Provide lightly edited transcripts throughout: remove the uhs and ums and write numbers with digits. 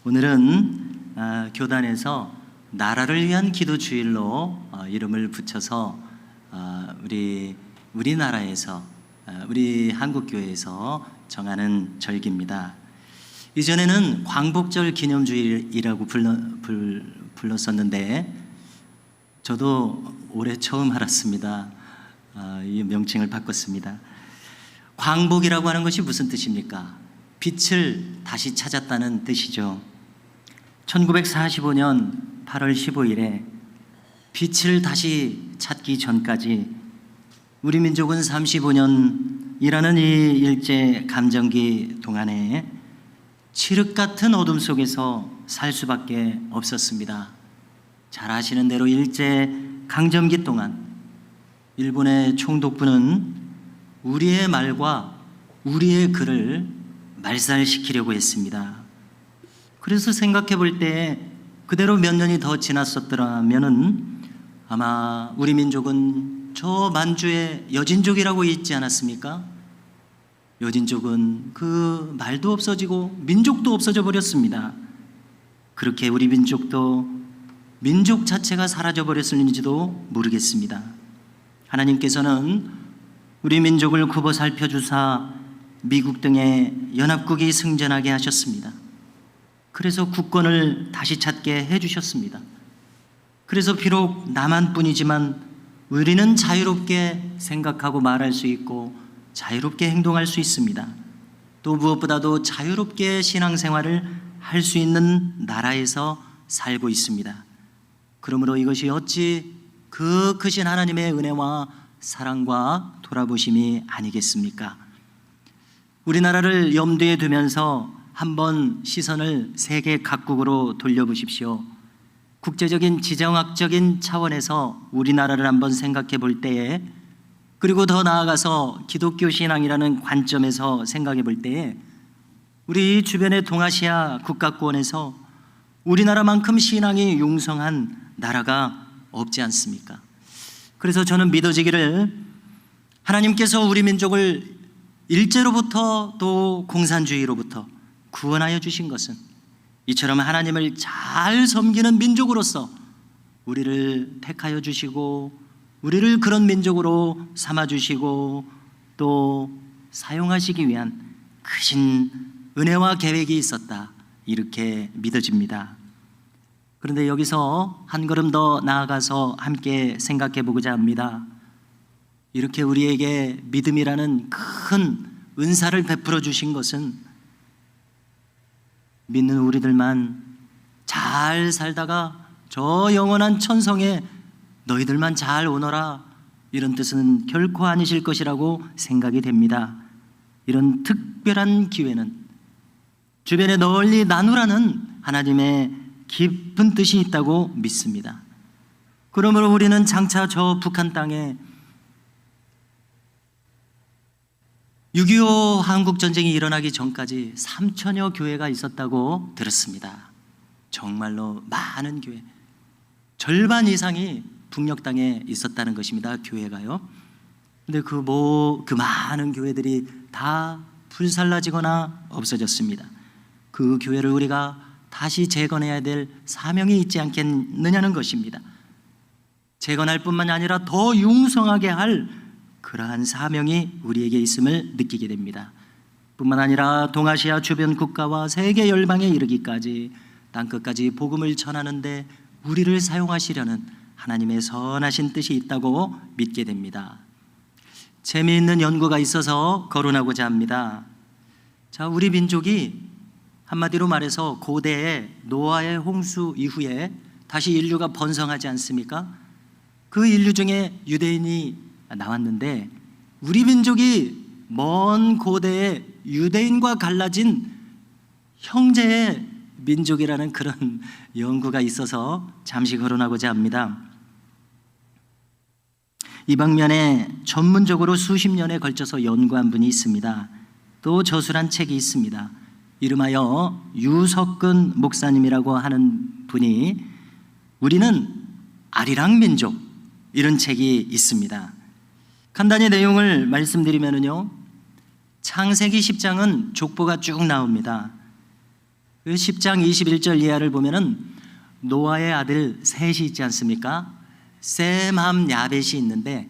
오늘은 교단에서 나라를 위한 기도 주일로 이름을 붙여서 우리나라에서 우리 한국교회에서 정하는 절기입니다. 이전에는 광복절 기념주일이라고 불렀었는데 저도 올해 처음 알았습니다. 이 명칭을 바꿨습니다. 광복이라고 하는 것이 무슨 뜻입니까? 빛을 다시 찾았다는 뜻이죠. 1945년 8월 15일에 빛을 다시 찾기 전까지 우리 민족은 35년이라는 이 일제 감정기 동안에 칠흑 같은 어둠 속에서 살 수밖에 없었습니다. 잘 아시는 대로 일제 강점기 동안 일본의 총독부는 우리의 말과 우리의 글을 말살시키려고 했습니다. 그래서 생각해 볼 때 그대로 몇 년이 더 지났었더라면은 아마 우리 민족은 저 만주의 여진족이라고 있지 않았습니까? 여진족은 그 말도 없어지고 민족도 없어져 버렸습니다. 그렇게 우리 민족도 민족 자체가 사라져 버렸을지도 모르겠습니다. 하나님께서는 우리 민족을 굽어 살펴주사 미국 등의 연합국이 승전하게 하셨습니다. 그래서 국권을 다시 찾게 해주셨습니다. 그래서 비록 남한뿐이지만 우리는 자유롭게 생각하고 말할 수 있고 자유롭게 행동할 수 있습니다. 또 무엇보다도 자유롭게 신앙생활을 할 수 있는 나라에서 살고 있습니다. 그러므로 이것이 어찌 그 크신 하나님의 은혜와 사랑과 돌아보심이 아니겠습니까? 우리나라를 염두에 두면서 한번 시선을 세계 각국으로 돌려보십시오. 국제적인 지정학적인 차원에서 우리나라를 한번 생각해 볼 때에, 그리고 더 나아가서 기독교 신앙이라는 관점에서 생각해 볼 때에 우리 주변의 동아시아 국가권에서 우리나라만큼 신앙이 융성한 나라가 없지 않습니까? 그래서 저는 믿어지기를 하나님께서 우리 민족을 일제로부터 또 공산주의로부터 구원하여 주신 것은 이처럼 하나님을 잘 섬기는 민족으로서 우리를 택하여 주시고 우리를 그런 민족으로 삼아 주시고 또 사용하시기 위한 크신 은혜와 계획이 있었다, 이렇게 믿어집니다. 그런데 여기서 한 걸음 더 나아가서 함께 생각해 보고자 합니다. 이렇게 우리에게 믿음이라는 큰 은사를 베풀어 주신 것은 믿는 우리들만 잘 살다가 저 영원한 천성에 너희들만 잘 오너라, 이런 뜻은 결코 아니실 것이라고 생각이 됩니다. 이런 특별한 기회는 주변에 널리 나누라는 하나님의 깊은 뜻이 있다고 믿습니다. 그러므로 우리는 장차 저 북한 땅에 6.25 한국전쟁이 일어나기 전까지 3천여 교회가 있었다고 들었습니다. 정말로 많은 교회, 절반 이상이 북녘 땅에 있었다는 것입니다. 교회가요. 근데 그 많은 교회들이 다 불살라지거나 없어졌습니다. 그 교회를 우리가 다시 재건해야 될 사명이 있지 않겠느냐는 것입니다. 재건할 뿐만 아니라 더 융성하게 할 그러한 사명이 우리에게 있음을 느끼게 됩니다. 뿐만 아니라 동아시아 주변 국가와 세계 열방에 이르기까지 땅끝까지 복음을 전하는데 우리를 사용하시려는 하나님의 선하신 뜻이 있다고 믿게 됩니다. 재미있는 연구가 있어서 거론하고자 합니다. 자, 우리 민족이 한마디로 말해서 고대의 노아의 홍수 이후에 다시 인류가 번성하지 않습니까? 그 인류 중에 유대인이 나왔는데 우리 민족이 먼 고대의 유대인과 갈라진 형제의 민족이라는 그런 연구가 있어서 잠시 거론하고자 합니다. 이 방면에 전문적으로 수십 년에 걸쳐서 연구한 분이 있습니다. 또 저술한 책이 있습니다. 이름하여 유석근 목사님이라고 하는 분이 우리는 아리랑 민족, 이런 책이 있습니다. 간단히 내용을 말씀드리면요, 창세기 10장은 족보가 쭉 나옵니다. 그 10장 21절 이하를 보면은 노아의 아들 셋이 있지 않습니까? 셈함 야벳이 있는데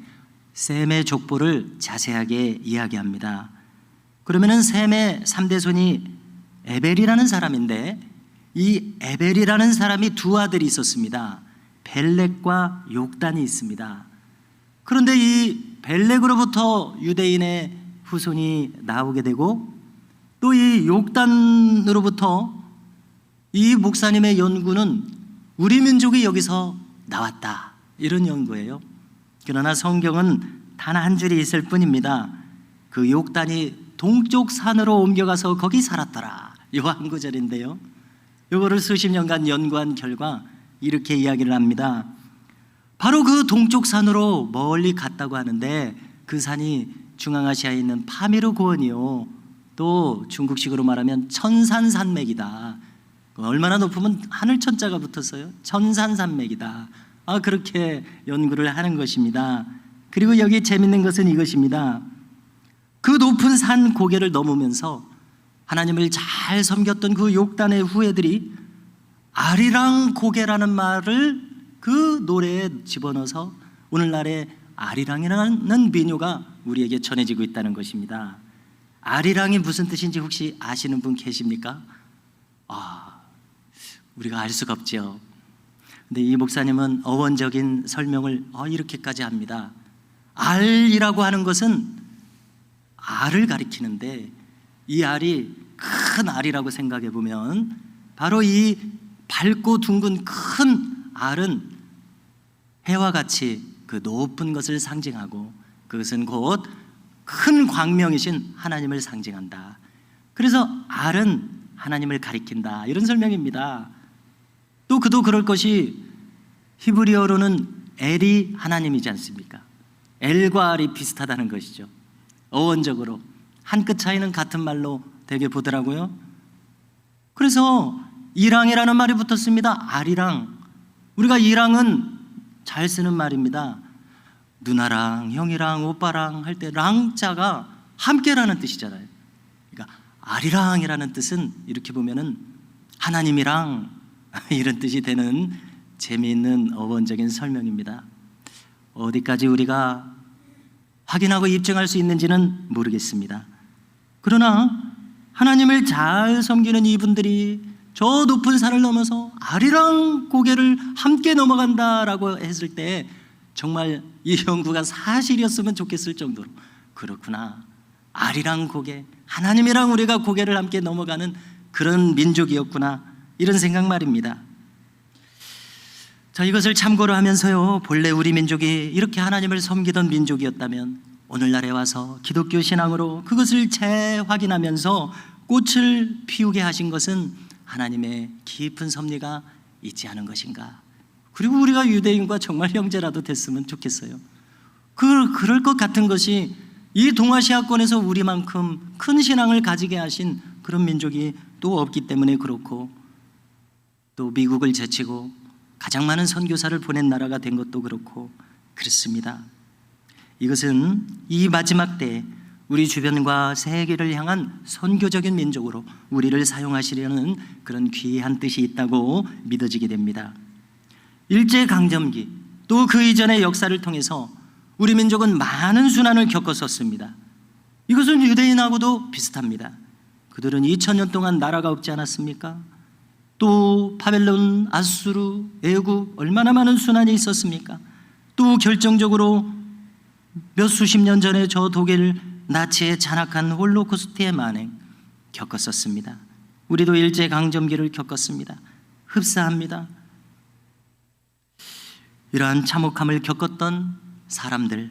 셈의 족보를 자세하게 이야기합니다. 그러면은 셈의 3대 손이 에벨이라는 사람인데, 이 에벨이라는 사람이 두 아들이 있었습니다. 벨렉과 욕단이 있습니다. 그런데 이 벨렉으로부터 유대인의 후손이 나오게 되고, 또 이 욕단으로부터 이 목사님의 연구는 우리 민족이 여기서 나왔다, 이런 연구예요. 그러나 성경은 단 한 줄이 있을 뿐입니다. 그 욕단이 동쪽 산으로 옮겨가서 거기 살았더라, 이 한 구절인데요, 이거를 수십 년간 연구한 결과 이렇게 이야기를 합니다. 바로 그 동쪽 산으로 멀리 갔다고 하는데, 그 산이 중앙아시아에 있는 파미르 고원이요, 또 중국식으로 말하면 천산산맥이다. 얼마나 높으면 하늘천자가 붙었어요. 천산산맥이다. 그렇게 연구를 하는 것입니다. 그리고 여기 재밌는 것은 이것입니다. 그 높은 산 고개를 넘으면서 하나님을 잘 섬겼던 그 욕단의 후예들이 아리랑 고개라는 말을 그 노래에 집어넣어서 오늘날의 아리랑이라는 민요가 우리에게 전해지고 있다는 것입니다. 아리랑이 무슨 뜻인지 혹시 아시는 분 계십니까? 우리가 알 수가 없죠. 근데 이 목사님은 어원적인 설명을 이렇게까지 합니다. 알이라고 하는 것은 알을 가리키는데, 이 알이 큰 알이라고 생각해 보면 바로 이 밝고 둥근 큰 알은 해와 같이 그 높은 것을 상징하고, 그것은 곧 큰 광명이신 하나님을 상징한다. 그래서 알은 하나님을 가리킨다, 이런 설명입니다. 또 그도 그럴 것이, 히브리어로는 엘이 하나님이지 않습니까? 엘과 알이 비슷하다는 것이죠. 어원적으로 한 끗 차이는 같은 말로 되게 보더라고요. 그래서 이랑이라는 말이 붙었습니다. 알이랑. 우리가 이랑은 잘 쓰는 말입니다. 누나랑 형이랑 오빠랑 할 때 랑자가 함께라는 뜻이잖아요. 그러니까 알이랑이라는 뜻은 이렇게 보면은 하나님이랑 이런 뜻이 되는 재미있는 어원적인 설명입니다. 어디까지 우리가 확인하고 입증할 수 있는지는 모르겠습니다. 그러나 하나님을 잘 섬기는 이분들이 저 높은 산을 넘어서 아리랑 고개를 함께 넘어간다라고 했을 때 정말 이 연구가 사실이었으면 좋겠을 정도로, 그렇구나, 아리랑 고개, 하나님이랑 우리가 고개를 함께 넘어가는 그런 민족이었구나, 이런 생각 말입니다. 자, 이것을 참고로 하면서요, 본래 우리 민족이 이렇게 하나님을 섬기던 민족이었다면 오늘날에 와서 기독교 신앙으로 그것을 재확인하면서 꽃을 피우게 하신 것은 하나님의 깊은 섭리가 있지 않은 것인가. 그리고 우리가 유대인과 정말 형제라도 됐으면 좋겠어요. 그럴 것 같은 것이 이 동아시아권에서 우리만큼 큰 신앙을 가지게 하신 그런 민족이 또 없기 때문에 그렇고, 또 미국을 제치고 가장 많은 선교사를 보낸 나라가 된 것도 그렇고 그렇습니다. 이것은 이 마지막 때에 우리 주변과 세계를 향한 선교적인 민족으로 우리를 사용하시려는 그런 귀한 뜻이 있다고 믿어지게 됩니다. 일제강점기, 또 그 이전의 역사를 통해서 우리 민족은 많은 순환을 겪었었습니다. 이것은 유대인하고도 비슷합니다. 그들은 2000년 동안 나라가 없지 않았습니까? 또 바벨론, 아수르, 애국, 얼마나 많은 순환이 있었습니까? 또 결정적으로 몇 수십 년 전에 저 독일 나치의 잔악한 홀로코스트의 만행 겪었었습니다. 우리도 일제강점기를 겪었습니다. 흡사합니다. 이러한 참혹함을 겪었던 사람들,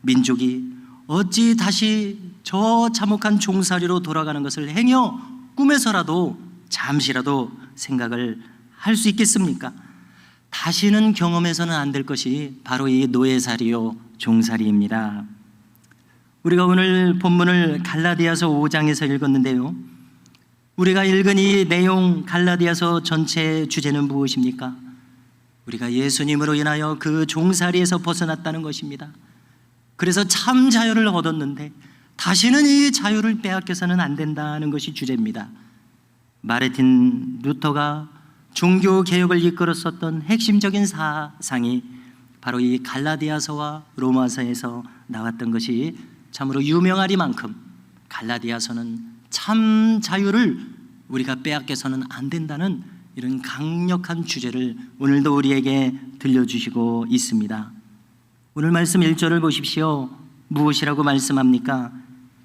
민족이 어찌 다시 저 참혹한 종살이로 돌아가는 것을 행여 꿈에서라도 잠시라도 생각을 할 수 있겠습니까? 다시는 경험해서는 안 될 것이 바로 이 노예살이요 종살이입니다. 우리가 오늘 본문을 갈라디아서 5장에서 읽었는데요, 우리가 읽은 이 내용 갈라디아서 전체의 주제는 무엇입니까? 우리가 예수님으로 인하여 그 종살이에서 벗어났다는 것입니다. 그래서 참 자유를 얻었는데 다시는 이 자유를 빼앗겨서는 안 된다는 것이 주제입니다. 마르틴 루터가 종교 개혁을 이끌었었던 핵심적인 사상이 바로 이 갈라디아서와 로마서에서 나왔던 것이 참으로 유명하리만큼 갈라디아서는 참 자유를 우리가 빼앗겨서는 안 된다는 이런 강력한 주제를 오늘도 우리에게 들려주시고 있습니다. 오늘 말씀 1절을 보십시오. 무엇이라고 말씀합니까?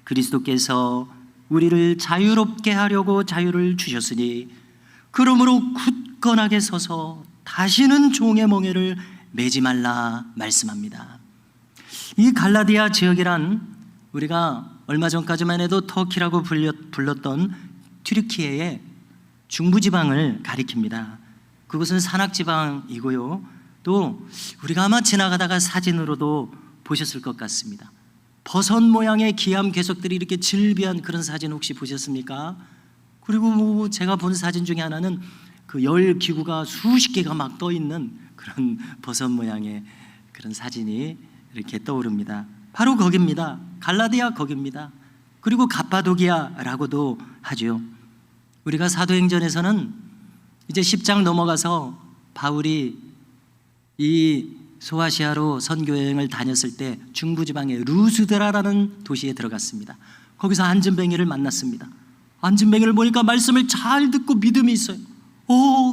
그리스도께서 우리를 자유롭게 하려고 자유를 주셨으니 그러므로 굳건하게 서서 다시는 종의 멍에를 매지 말라 말씀합니다. 이 갈라디아 지역이란 우리가 얼마 전까지만 해도 터키라고 불렀던 튀르키예의 중부지방을 가리킵니다. 그곳은 산악지방이고요, 또 우리가 아마 지나가다가 사진으로도 보셨을 것 같습니다. 버섯 모양의 기암 괴석들이 이렇게 질비한 그런 사진 혹시 보셨습니까? 그리고 제가 본 사진 중에 하나는 그 열 기구가 수십 개가 막 떠 있는 그런 버섯 모양의 그런 사진이 이렇게 떠오릅니다. 바로 거기입니다. 갈라디아 거기입니다. 그리고 갑바도기아라고도 하죠. 우리가 사도행전에서는 이제 10장 넘어가서 바울이 이 소아시아로 선교여행을 다녔을 때 중부지방의 루스드라라는 도시에 들어갔습니다. 거기서 안진뱅이를 만났습니다. 안진뱅이를 보니까 말씀을 잘 듣고 믿음이 있어요.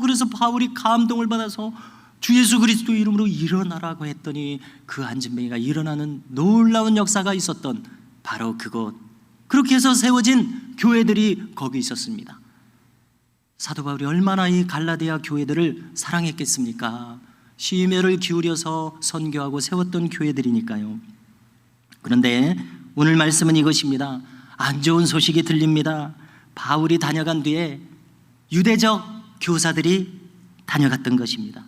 그래서 바울이 감동을 받아서 주 예수 그리스도 이름으로 일어나라고 했더니 그 안진뱅이가 일어나는 놀라운 역사가 있었던 바로 그곳, 그렇게 해서 세워진 교회들이 거기 있었습니다. 사도 바울이 얼마나 이 갈라디아 교회들을 사랑했겠습니까? 심혈을 기울여서 선교하고 세웠던 교회들이니까요. 그런데 오늘 말씀은 이것입니다. 안 좋은 소식이 들립니다. 바울이 다녀간 뒤에 유대적 교사들이 다녀갔던 것입니다.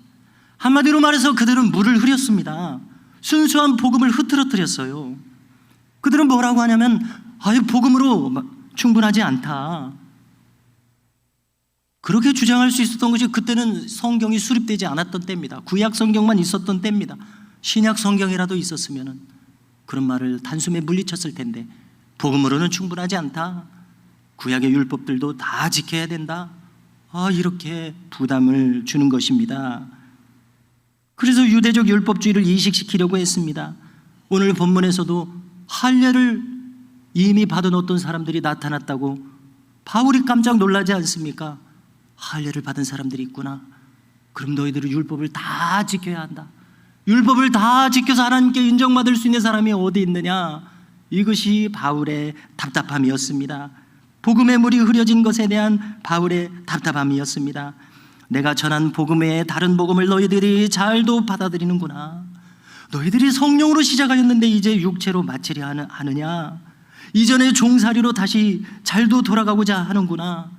한마디로 말해서 그들은 물을 흐렸습니다. 순수한 복음을 흐트러뜨렸어요. 그들은 뭐라고 하냐면 복음으로 충분하지 않다, 그렇게 주장할 수 있었던 것이 그때는 성경이 수립되지 않았던 때입니다. 구약 성경만 있었던 때입니다. 신약 성경이라도 있었으면 그런 말을 단숨에 물리쳤을 텐데, 복음으로는 충분하지 않다, 구약의 율법들도 다 지켜야 된다, 이렇게 부담을 주는 것입니다. 그래서 유대적 율법주의를 이식시키려고 했습니다. 오늘 본문에서도 할례를 이미 받은 어떤 사람들이 나타났다고 바울이 깜짝 놀라지 않습니까? 할례를 받은 사람들이 있구나. 그럼 너희들은 율법을 다 지켜야 한다. 율법을 다 지켜서 하나님께 인정받을 수 있는 사람이 어디 있느냐? 이것이 바울의 답답함이었습니다. 복음의 물이 흐려진 것에 대한 바울의 답답함이었습니다. 내가 전한 복음 외에 다른 복음을 너희들이 잘도 받아들이는구나. 너희들이 성령으로 시작하였는데 이제 육체로 마치려 하느냐? 이전의 종살이로 다시 잘도 돌아가고자 하는구나.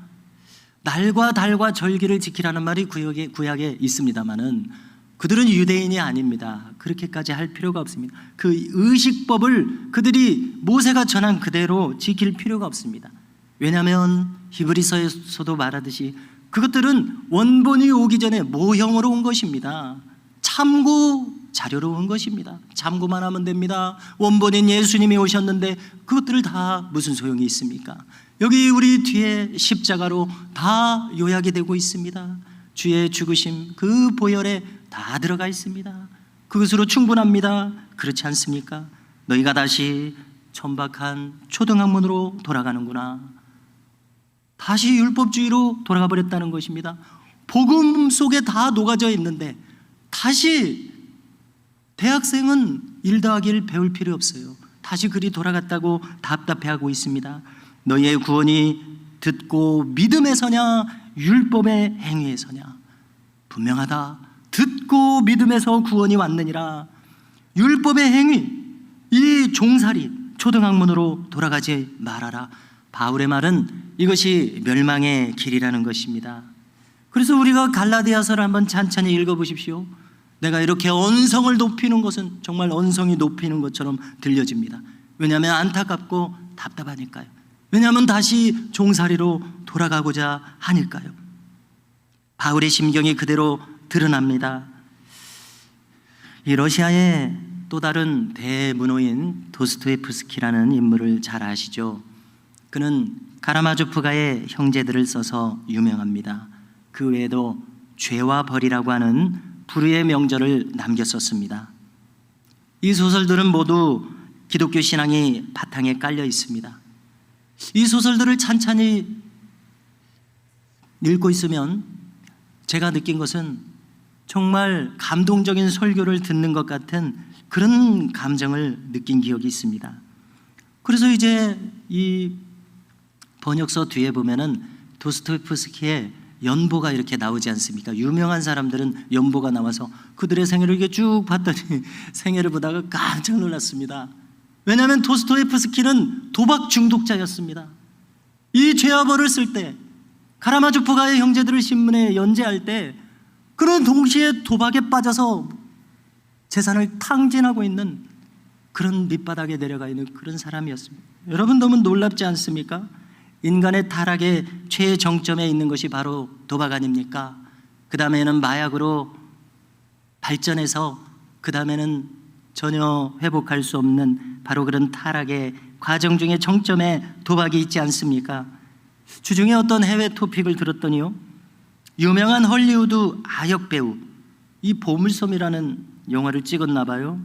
날과 달과 절기를 지키라는 말이 구약에 있습니다마는 그들은 유대인이 아닙니다. 그렇게까지 할 필요가 없습니다. 그 의식법을 그들이 모세가 전한 그대로 지킬 필요가 없습니다. 왜냐하면 히브리서에서도 말하듯이 그것들은 원본이 오기 전에 모형으로 온 것입니다. 참고 자료로 온 것입니다. 참고만 하면 됩니다. 원본인 예수님이 오셨는데 그것들을 다 무슨 소용이 있습니까? 여기 우리 뒤에 십자가로 다 요약이 되고 있습니다. 주의 죽으심 그 보혈에 다 들어가 있습니다. 그것으로 충분합니다. 그렇지 않습니까? 너희가 다시 천박한 초등학문으로 돌아가는구나. 다시 율법주의로 돌아가 버렸다는 것입니다. 복음 속에 다 녹아져 있는데 다시 대학생은 1 더하기 1 배울 필요 없어요. 다시 그리 돌아갔다고 답답해하고 있습니다. 너희의 구원이 듣고 믿음에서냐 율법의 행위에서냐? 분명하다. 듣고 믿음에서 구원이 왔느니라. 율법의 행위, 이 종살이 초등학문으로 돌아가지 말아라. 바울의 말은 이것이 멸망의 길이라는 것입니다. 그래서 우리가 갈라디아서를 한번 찬찬히 읽어보십시오. 내가 이렇게 언성을 높이는 것은 정말 언성이 높이는 것처럼 들려집니다. 왜냐하면 안타깝고 답답하니까요. 왜냐하면 다시 종살이로 돌아가고자 하니까요. 바울의 심경이 그대로 드러납니다. 이 러시아의 또 다른 대문호인 도스토옙스키라는 인물을 잘 아시죠? 그는 카라마조프가의 형제들을 써서 유명합니다. 그 외에도 죄와 벌이라고 하는 불의의 명절을 남겼었습니다. 이 소설들은 모두 기독교 신앙이 바탕에 깔려 있습니다. 이 소설들을 찬찬히 읽고 있으면 제가 느낀 것은 정말 감동적인 설교를 듣는 것 같은 그런 감정을 느낀 기억이 있습니다. 그래서 이제 이 번역서 뒤에 보면은 도스토옙스키의 연보가 이렇게 나오지 않습니까? 유명한 사람들은 연보가 나와서 그들의 생애를 이렇게 쭉 봤더니 생애를 보다가 깜짝 놀랐습니다. 왜냐하면 도스토옙스키는 도박 중독자였습니다. 이 죄와 벌을 쓸 때, 카라마조프가의 형제들을 신문에 연재할 때 그런 동시에 도박에 빠져서 재산을 탕진하고 있는 그런 밑바닥에 내려가 있는 그런 사람이었습니다. 여러분 너무 놀랍지 않습니까? 인간의 타락의 최정점에 있는 것이 바로 도박 아닙니까? 그 다음에는 마약으로 발전해서 그 다음에는 전혀 회복할 수 없는 바로 그런 타락의 과정 중에 정점에 도박이 있지 않습니까? 주중에 어떤 해외 토픽을 들었더니요, 유명한 헐리우드 아역 배우, 이 보물섬이라는 영화를 찍었나 봐요.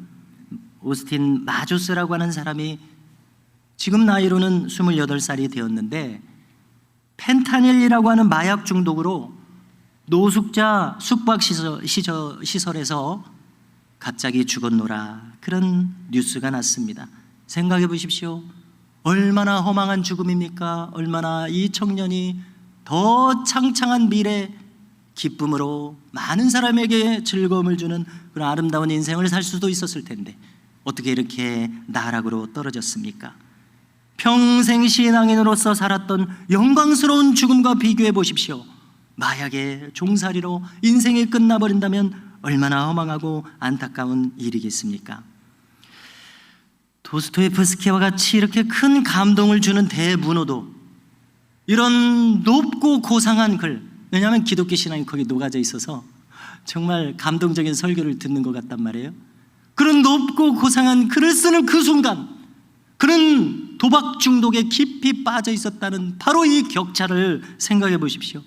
오스틴 마조스라고 하는 사람이 지금 나이로는 28살이 되었는데 펜타닐이라고 하는 마약 중독으로 노숙자 숙박시설에서 갑자기 죽었노라, 그런 뉴스가 났습니다. 생각해 보십시오. 얼마나 허망한 죽음입니까? 얼마나 이 청년이 더 창창한 미래, 기쁨으로 많은 사람에게 즐거움을 주는 그런 아름다운 인생을 살 수도 있었을 텐데 어떻게 이렇게 나락으로 떨어졌습니까? 평생 신앙인으로서 살았던 영광스러운 죽음과 비교해 보십시오. 마약의 종살이로 인생이 끝나버린다면 얼마나 허망하고 안타까운 일이겠습니까? 도스토옙스키와 같이 이렇게 큰 감동을 주는 대문호도 이런 높고 고상한 글, 왜냐하면 기독교 신앙이 거기 녹아져 있어서 정말 감동적인 설교를 듣는 것 같단 말이에요. 그런 높고 고상한 글을 쓰는 그 순간, 그런 도박 중독에 깊이 빠져 있었다는 바로 이 격차를 생각해 보십시오.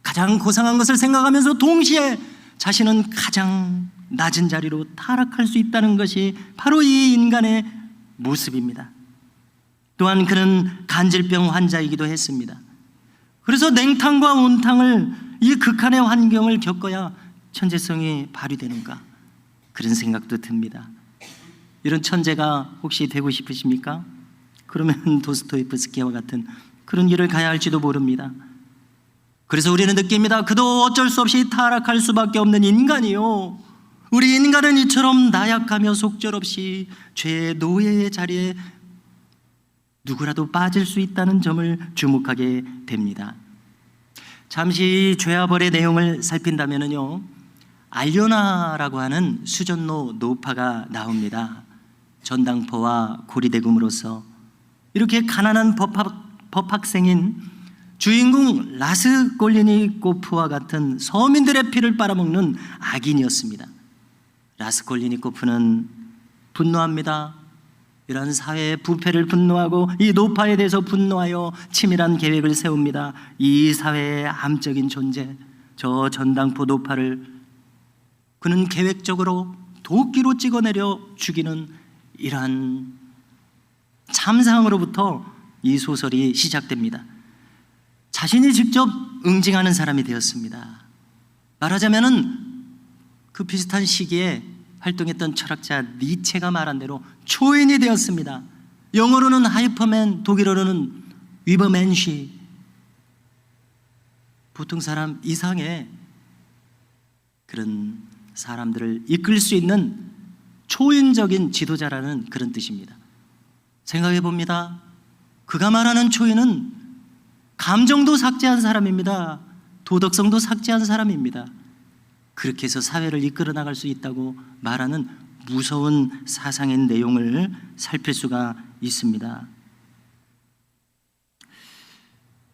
가장 고상한 것을 생각하면서 동시에 자신은 가장 낮은 자리로 타락할 수 있다는 것이 바로 이 인간의 모습입니다. 또한 그는 간질병 환자이기도 했습니다. 그래서 냉탕과 온탕을, 이 극한의 환경을 겪어야 천재성이 발휘되는가, 그런 생각도 듭니다. 이런 천재가 혹시 되고 싶으십니까? 그러면 도스토옙스키와 같은 그런 길을 가야 할지도 모릅니다. 그래서 우리는 느낍니다. 그도 어쩔 수 없이 타락할 수밖에 없는 인간이요, 우리 인간은 이처럼 나약하며 속절없이 죄의 노예의 자리에 누구라도 빠질 수 있다는 점을 주목하게 됩니다. 잠시 죄와 벌의 내용을 살핀다면요, 알료나라고 하는 수전노 노파가 나옵니다. 전당포와 고리대금으로서 이렇게 가난한 법학생인 주인공 라스콜리니코프와 같은 서민들의 피를 빨아먹는 악인이었습니다. 라스콜리니코프는 분노합니다. 이러한 사회의 부패를 분노하고 이 노파에 대해서 분노하여 치밀한 계획을 세웁니다. 이 사회의 암적인 존재, 저 전당포 노파를 그는 계획적으로 도끼로 찍어내려 죽이는 이러한 참상으로부터 이 소설이 시작됩니다. 자신이 직접 응징하는 사람이 되었습니다. 말하자면은 그 비슷한 시기에 활동했던 철학자 니체가 말한 대로 초인이 되었습니다. 영어로는 하이퍼맨, 독일어로는 위버맨시, 보통 사람 이상의 그런 사람들을 이끌 수 있는 초인적인 지도자라는 그런 뜻입니다. 생각해 봅니다. 그가 말하는 초인은 감정도 삭제한 사람입니다. 도덕성도 삭제한 사람입니다. 그렇게 해서 사회를 이끌어 나갈 수 있다고 말하는 무서운 사상의 내용을 살필 수가 있습니다.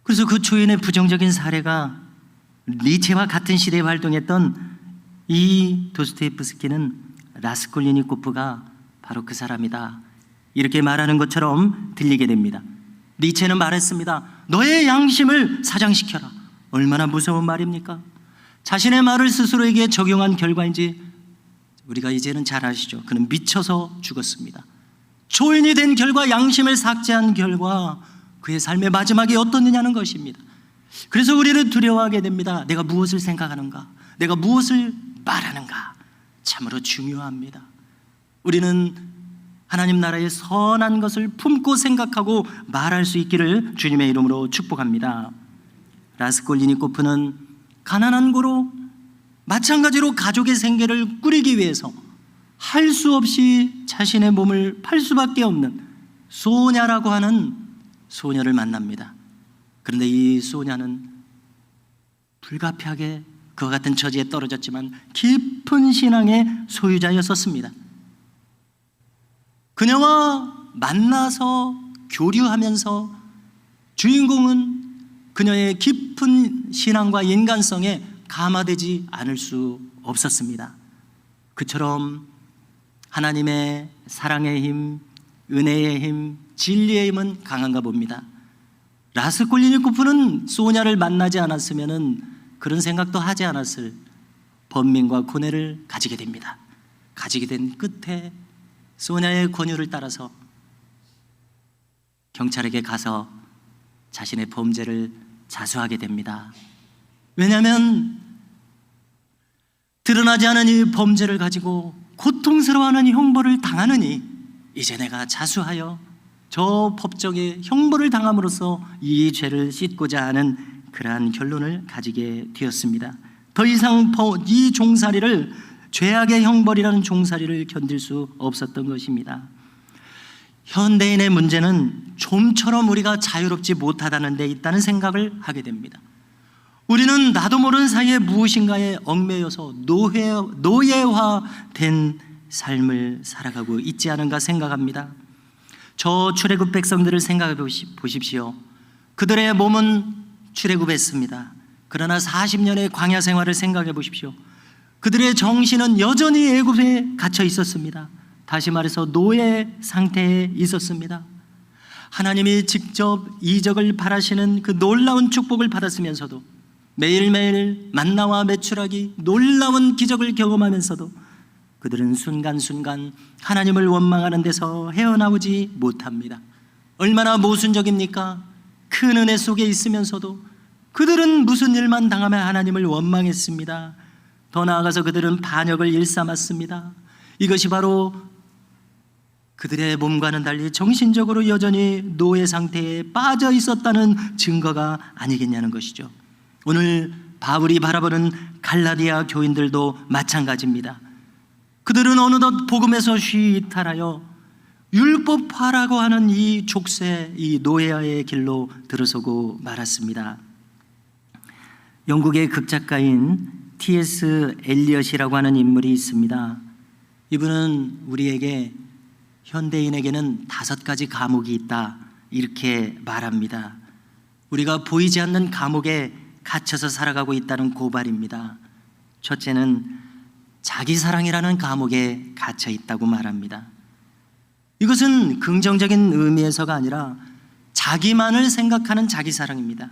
그래서 그 초인의 부정적인 사례가 니체와 같은 시대에 활동했던 이 도스토옙스키는 라스콜리니코프가 바로 그 사람이다, 이렇게 말하는 것처럼 들리게 됩니다. 니체는 말했습니다. 너의 양심을 사장시켜라. 얼마나 무서운 말입니까? 자신의 말을 스스로에게 적용한 결과인지 우리가 이제는 잘 아시죠. 그는 미쳐서 죽었습니다. 초인이 된 결과, 양심을 삭제한 결과 그의 삶의 마지막이 어떻느냐는 것입니다. 그래서 우리는 두려워하게 됩니다. 내가 무엇을 생각하는가? 내가 무엇을 말하는가? 참으로 중요합니다. 우리는 하나님 나라의 선한 것을 품고 생각하고 말할 수 있기를 주님의 이름으로 축복합니다. 라스콜리니코프는 가난한 고로 마찬가지로 가족의 생계를 꾸리기 위해서 할 수 없이 자신의 몸을 팔 수밖에 없는 소냐라고 하는 소녀를 만납니다. 그런데 이 소냐는 불가피하게 그와 같은 처지에 떨어졌지만 깊은 신앙의 소유자였었습니다. 그녀와 만나서 교류하면서 주인공은 그녀의 깊은 신앙과 인간성에 감화되지 않을 수 없었습니다. 그처럼 하나님의 사랑의 힘, 은혜의 힘, 진리의 힘은 강한가 봅니다. 라스콜리니코프는 소냐를 만나지 않았으면 그런 생각도 하지 않았을 번민과 고뇌를 가지게 됩니다. 가지게 된 끝에 소냐의 권유를 따라서 경찰에게 가서 자신의 범죄를 자수하게 됩니다. 왜냐하면 드러나지 않은 이 범죄를 가지고 고통스러워하는 형벌을 당하느니 이제 내가 자수하여 저 법정에 형벌을 당함으로써 이 죄를 씻고자 하는 그러한 결론을 가지게 되었습니다. 더 이상 이 종살이를, 죄악의 형벌이라는 종살이를 견딜 수 없었던 것입니다. 현대인의 문제는 좀처럼 우리가 자유롭지 못하다는 데 있다는 생각을 하게 됩니다. 우리는 나도 모르는 사이에 무엇인가에 얽매여서 노예화된 삶을 살아가고 있지 않은가 생각합니다. 저 출애굽 백성들을 생각해 보십시오. 그들의 몸은 출애굽했습니다. 그러나 40년의 광야 생활을 생각해 보십시오. 그들의 정신은 여전히 애굽에 갇혀 있었습니다. 다시 말해서 노예 상태에 있었습니다. 하나님이 직접 이적을 바라시는 그 놀라운 축복을 받았으면서도 매일매일 만나와 메추라기 놀라운 기적을 경험하면서도 그들은 순간순간 하나님을 원망하는 데서 헤어나오지 못합니다. 얼마나 모순적입니까? 큰 은혜 속에 있으면서도 그들은 무슨 일만 당하면 하나님을 원망했습니다. 더 나아가서 그들은 반역을 일삼았습니다. 이것이 바로 그들의 몸과는 달리 정신적으로 여전히 노예 상태에 빠져 있었다는 증거가 아니겠냐는 것이죠. 오늘 바울이 바라보는 갈라디아 교인들도 마찬가지입니다. 그들은 어느덧 복음에서 이탈하여 율법화라고 하는 이 족쇄, 이 노예의 길로 들어서고 말았습니다. 영국의 극작가인 T.S. 엘리엇이라고 하는 인물이 있습니다. 이분은 우리에게, 현대인에게는 5가지 감옥이 있다, 이렇게 말합니다. 우리가 보이지 않는 감옥에 갇혀서 살아가고 있다는 고발입니다. 첫째는 자기사랑이라는 감옥에 갇혀 있다고 말합니다. 이것은 긍정적인 의미에서가 아니라 자기만을 생각하는 자기사랑입니다.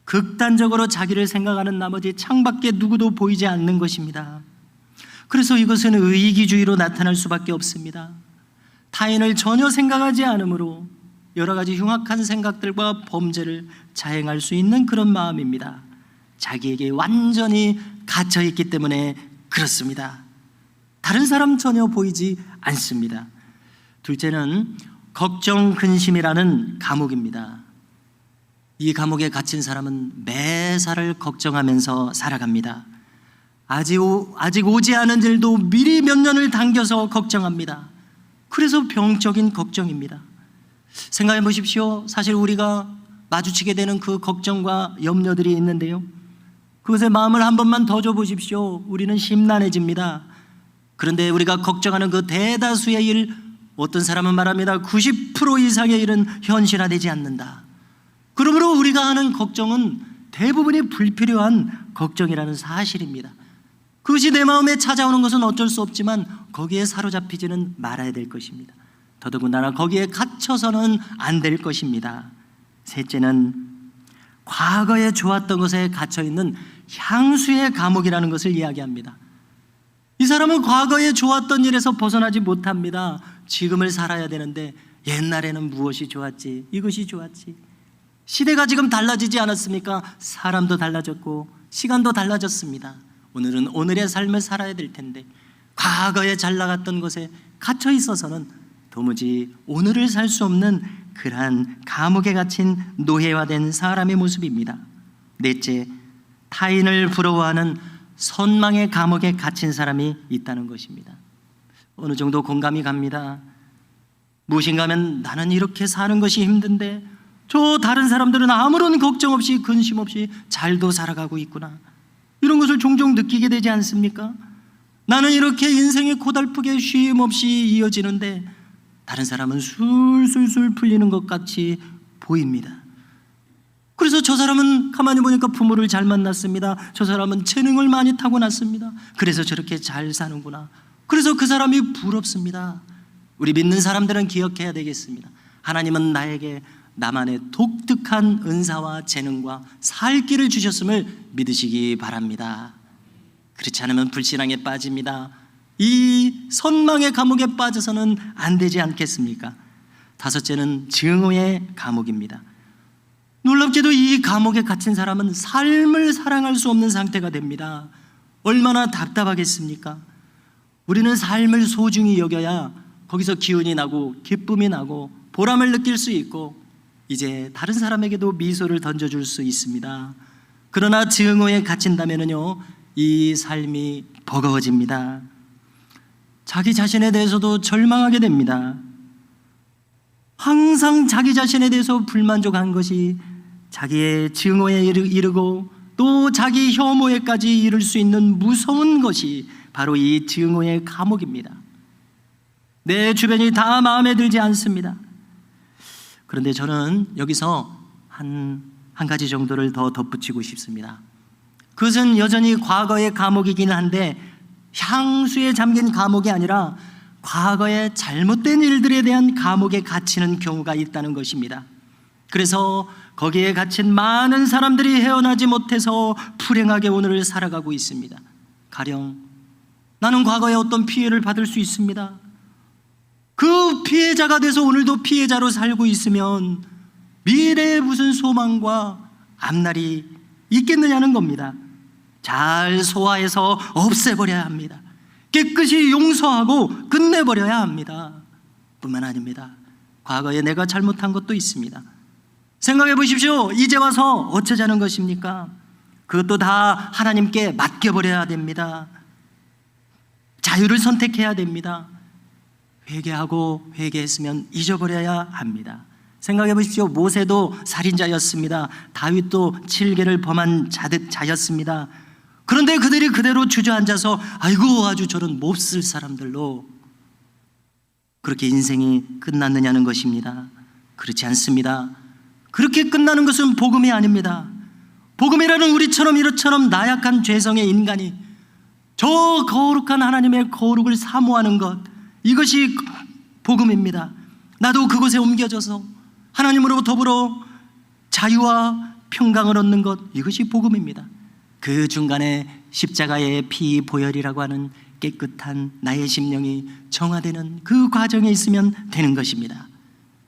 극단적으로 자기를 생각하는 나머지 창밖에 누구도 보이지 않는 것입니다. 그래서 이것은 의기주의로 나타날 수밖에 없습니다. 타인을 전혀 생각하지 않으므로 여러 가지 흉악한 생각들과 범죄를 자행할 수 있는 그런 마음입니다. 자기에게 완전히 갇혀 있기 때문에 그렇습니다. 다른 사람 전혀 보이지 않습니다. 둘째는 걱정 근심이라는 감옥입니다. 이 감옥에 갇힌 사람은 매사를 걱정하면서 살아갑니다. 아직 오지 않은 일도 미리 몇 년을 당겨서 걱정합니다. 그래서 병적인 걱정입니다. 생각해 보십시오. 사실 우리가 마주치게 되는 그 걱정과 염려들이 있는데요, 그것에 마음을 한 번만 더 줘보십시오. 우리는 심란해집니다. 그런데 우리가 걱정하는 그 대다수의 일, 어떤 사람은 말합니다. 90% 이상의 일은 현실화되지 않는다. 그러므로 우리가 하는 걱정은 대부분이 불필요한 걱정이라는 사실입니다. 그것이 내 마음에 찾아오는 것은 어쩔 수 없지만 거기에 사로잡히지는 말아야 될 것입니다. 더더군다나 거기에 갇혀서는 안 될 것입니다. 셋째는 과거에 좋았던 것에 갇혀있는 향수의 감옥이라는 것을 이야기합니다. 이 사람은 과거에 좋았던 일에서 벗어나지 못합니다. 지금을 살아야 되는데 옛날에는 무엇이 좋았지, 이것이 좋았지. 시대가 지금 달라지지 않았습니까? 사람도 달라졌고 시간도 달라졌습니다. 오늘은 오늘의 삶을 살아야 될 텐데 과거에 잘 나갔던 것에 갇혀 있어서는 도무지 오늘을 살 수 없는 그러한 감옥에 갇힌 노예화된 사람의 모습입니다. 넷째, 타인을 부러워하는 선망의 감옥에 갇힌 사람이 있다는 것입니다. 어느 정도 공감이 갑니다. 무엇인가 하면 나는 이렇게 사는 것이 힘든데 저 다른 사람들은 아무런 걱정 없이 근심 없이 잘도 살아가고 있구나, 이런 것을 종종 느끼게 되지 않습니까? 나는 이렇게 인생이 고달프게 쉼 없이 이어지는데 다른 사람은 술술술 풀리는 것 같이 보입니다. 그래서 저 사람은 가만히 보니까 부모를 잘 만났습니다. 저 사람은 재능을 많이 타고났습니다. 그래서 저렇게 잘 사는구나. 그래서 그 사람이 부럽습니다. 우리 믿는 사람들은 기억해야 되겠습니다. 하나님은 나에게 나만의 독특한 은사와 재능과 살 길을 주셨음을 믿으시기 바랍니다. 그렇지 않으면 불신앙에 빠집니다. 이 선망의 감옥에 빠져서는 안 되지 않겠습니까? 다섯째는 증오의 감옥입니다. 놀랍게도 이 감옥에 갇힌 사람은 삶을 사랑할 수 없는 상태가 됩니다. 얼마나 답답하겠습니까? 우리는 삶을 소중히 여겨야 거기서 기운이 나고 기쁨이 나고 보람을 느낄 수 있고 이제 다른 사람에게도 미소를 던져줄 수 있습니다. 그러나 증오에 갇힌다면요, 이 삶이 버거워집니다. 자기 자신에 대해서도 절망하게 됩니다. 항상 자기 자신에 대해서 불만족한 것이 자기의 증오에 이르고 또 자기 혐오에까지 이를 수 있는 무서운 것이 바로 이 증오의 감옥입니다. 내 주변이 다 마음에 들지 않습니다. 그런데 저는 여기서 한 가지 정도를 더 덧붙이고 싶습니다. 그것은 여전히 과거의 감옥이긴 한데 향수에 잠긴 감옥이 아니라 과거의 잘못된 일들에 대한 감옥에 갇히는 경우가 있다는 것입니다. 그래서 거기에 갇힌 많은 사람들이 헤어나지 못해서 불행하게 오늘을 살아가고 있습니다. 가령 나는 과거에 어떤 피해를 받을 수 있습니다. 그 피해자가 돼서 오늘도 피해자로 살고 있으면 미래에 무슨 소망과 앞날이 있겠느냐는 겁니다. 잘 소화해서 없애버려야 합니다. 깨끗이 용서하고 끝내버려야 합니다. 뿐만 아닙니다. 과거에 내가 잘못한 것도 있습니다. 생각해 보십시오. 이제 와서 어쩌자는 것입니까? 그것도 다 하나님께 맡겨버려야 됩니다. 자유를 선택해야 됩니다. 회개하고 회개했으면 잊어버려야 합니다. 생각해 보십시오. 모세도 살인자였습니다. 다윗도 7계를 범한 자였습니다. 그런데 그들이 그대로 주저앉아서 아이고 아주 저런 몹쓸 사람들로 그렇게 인생이 끝났느냐는 것입니다. 그렇지 않습니다. 그렇게 끝나는 것은 복음이 아닙니다. 복음이라는 우리처럼 이렇처럼 나약한 죄성의 인간이 저 거룩한 하나님의 거룩을 사모하는 것, 이것이 복음입니다. 나도 그곳에 옮겨져서 하나님으로 더불어 자유와 평강을 얻는 것, 이것이 복음입니다. 그 중간에 십자가의 피 보혈이라고 하는 깨끗한 나의 심령이 정화되는 그 과정에 있으면 되는 것입니다.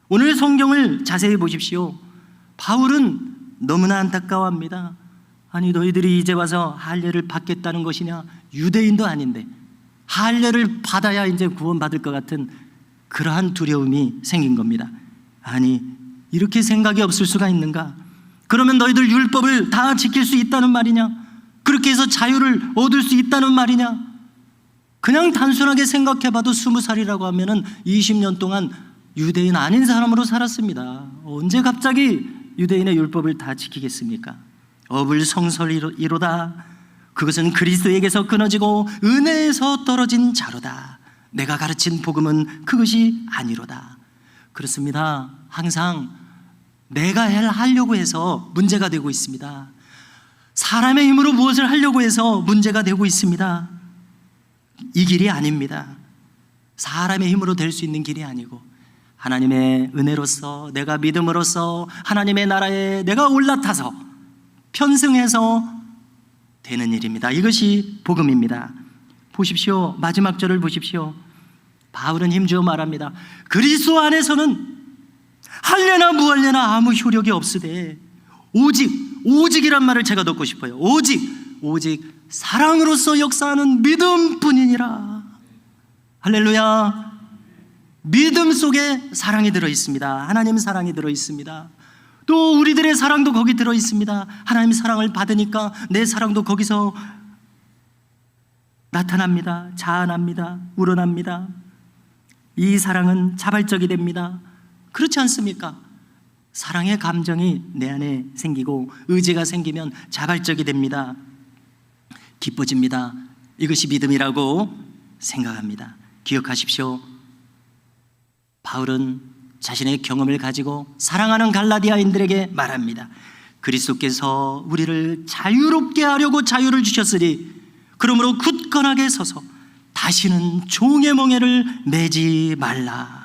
오늘 성경을 자세히 보십시오. 바울은 너무나 안타까워합니다. 아니 너희들이 이제 와서 할례를 받겠다는 것이냐? 유대인도 아닌데 할례를 받아야 이제 구원받을 것 같은 그러한 두려움이 생긴 겁니다. 아니 이렇게 생각이 없을 수가 있는가? 그러면 너희들 율법을 다 지킬 수 있다는 말이냐? 그렇게 해서 자유를 얻을 수 있다는 말이냐? 그냥 단순하게 생각해봐도 20살이라고 하면은 20년 동안 유대인 아닌 사람으로 살았습니다. 언제 갑자기 유대인의 율법을 다 지키겠습니까? 업을 성설이로다. 그것은 그리스도에게서 끊어지고 은혜에서 떨어진 자로다. 내가 가르친 복음은 그것이 아니로다. 그렇습니다. 항상 내가 하려고 해서 문제가 되고 있습니다. 사람의 힘으로 무엇을 하려고 해서 문제가 되고 있습니다. 이 길이 아닙니다. 사람의 힘으로 될 수 있는 길이 아니고 하나님의 은혜로서, 내가 믿음으로써 하나님의 나라에 내가 올라타서 편승해서 되는 일입니다. 이것이 복음입니다. 보십시오. 마지막 절을 보십시오. 바울은 힘주어 말합니다. 그리스도 안에서는 할례나 무할례나 아무 효력이 없으되 오직이란 말을 제가 넣고 싶어요. 오직 사랑으로서 역사하는 믿음뿐이니라. 할렐루야. 믿음 속에 사랑이 들어있습니다. 하나님 사랑이 들어있습니다. 또 우리들의 사랑도 거기 들어있습니다. 하나님 사랑을 받으니까 내 사랑도 거기서 나타납니다. 자아납니다. 우러납니다. 이 사랑은 자발적이 됩니다. 그렇지 않습니까? 사랑의 감정이 내 안에 생기고 의지가 생기면 자발적이 됩니다. 기뻐집니다. 이것이 믿음이라고 생각합니다. 기억하십시오. 바울은 자신의 경험을 가지고 사랑하는 갈라디아인들에게 말합니다. 그리스도께서 우리를 자유롭게 하려고 자유를 주셨으니 그러므로 굳건하게 서서 다시는 종의 멍에를 매지 말라.